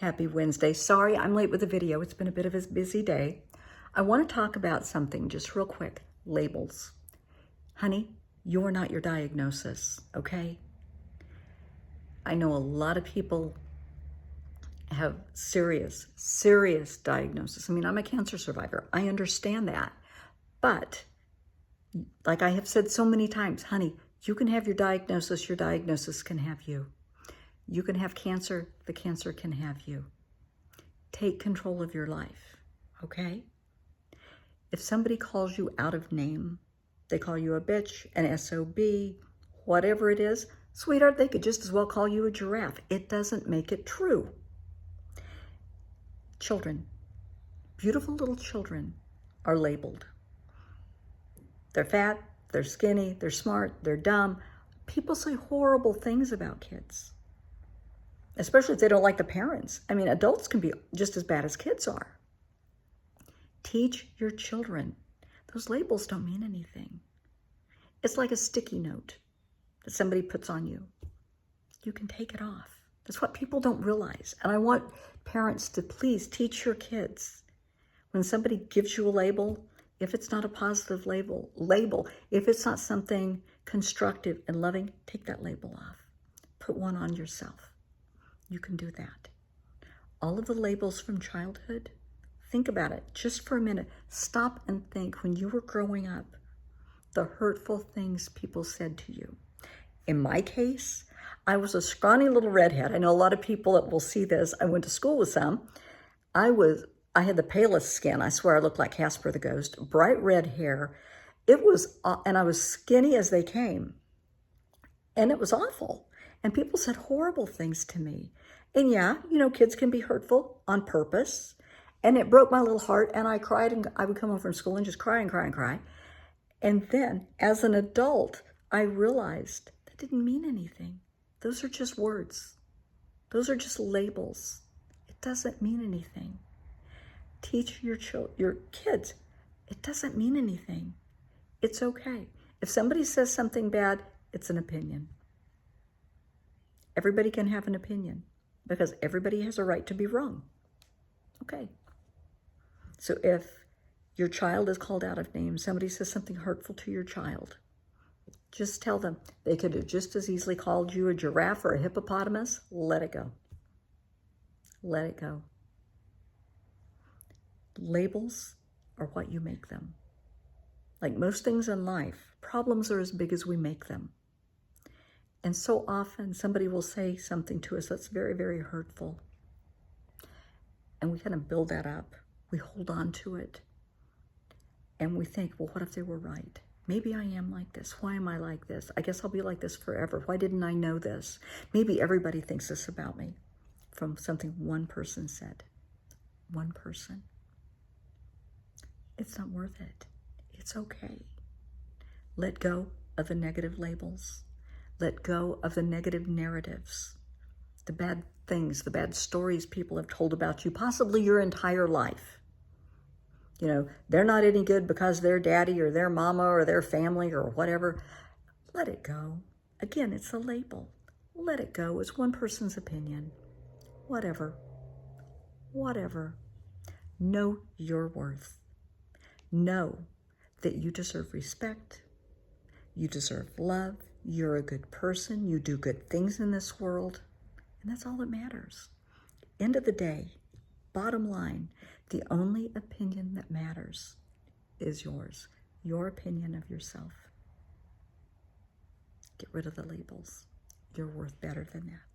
Happy Wednesday. Sorry, I'm late with the video. It's been a bit of a busy day. I want to talk about something just real quick. Labels. Honey, you're not your diagnosis, okay? I know a lot of people have serious diagnosis. I mean, I'm a cancer survivor. I understand that. But like I have said so many times, honey, you can have your diagnosis can have you. You can have cancer, the cancer can have you. Take control of your life, okay? If somebody calls you out of name, they call you a bitch, an SOB, whatever it is, sweetheart, they could just as well call you a giraffe. It doesn't make it true. Children, beautiful little children are labeled. They're fat, they're skinny, they're smart, they're dumb. People say horrible things about kids, especially if they don't like the parents. I mean, adults can be just as bad as kids are. Teach your children. Those labels don't mean anything. It's like a sticky note that somebody puts on you. You can take it off. That's what people don't realize. And I want parents to please teach your kids. When somebody gives you a label, if it's not a positive label, if it's not something constructive and loving, take that label off. Put one on yourself. You can do that. All of the labels from childhood, think about it just for a minute. Stop and think when you were growing up, the hurtful things people said to you. In my case, I was a scrawny little redhead. I know a lot of people that will see this. I went to school with some. I had the palest skin. I swear I looked like Casper the Ghost. Bright red hair. And I was skinny as they came. And it was awful. And people said horrible things to me. And yeah, you know, kids can be hurtful on purpose. And it broke my little heart. And I cried, and I would come home from school and just cry and cry and cry. And then, as an adult, I realized that didn't mean anything. Those are just words. Those are just labels. It doesn't mean anything. Teach your kids. It doesn't mean anything. It's okay. If somebody says something bad, it's an opinion. Everybody can have an opinion because everybody has a right to be wrong. Okay. So if your child is called out of name, somebody says something hurtful to your child, just tell them. They could have just as easily called you a giraffe or a hippopotamus. Let it go. Let it go. Labels are what you make them. Like most things in life, problems are as big as we make them. And so often somebody will say something to us that's very, very hurtful. And we kind of build that up. We hold on to it. And we think, well, what if they were right? Maybe I am like this. Why am I like this? I guess I'll be like this forever. Why didn't I know this? Maybe everybody thinks this about me from something one person said. One person. It's not worth it. It's okay. Let go of the negative labels. Let go of the negative narratives, the bad things, the bad stories people have told about you, possibly your entire life. You know, they're not any good because their daddy or their mama or their family or whatever. Let it go. Again, it's a label. Let it go. It's one person's opinion. Whatever. Whatever. Know your worth. Know that you deserve respect. You deserve love. You're a good person. You do good things in this world. And that's all that matters. End of the day, bottom line, the only opinion that matters is yours. Your opinion of yourself. Get rid of the labels. You're worth better than that.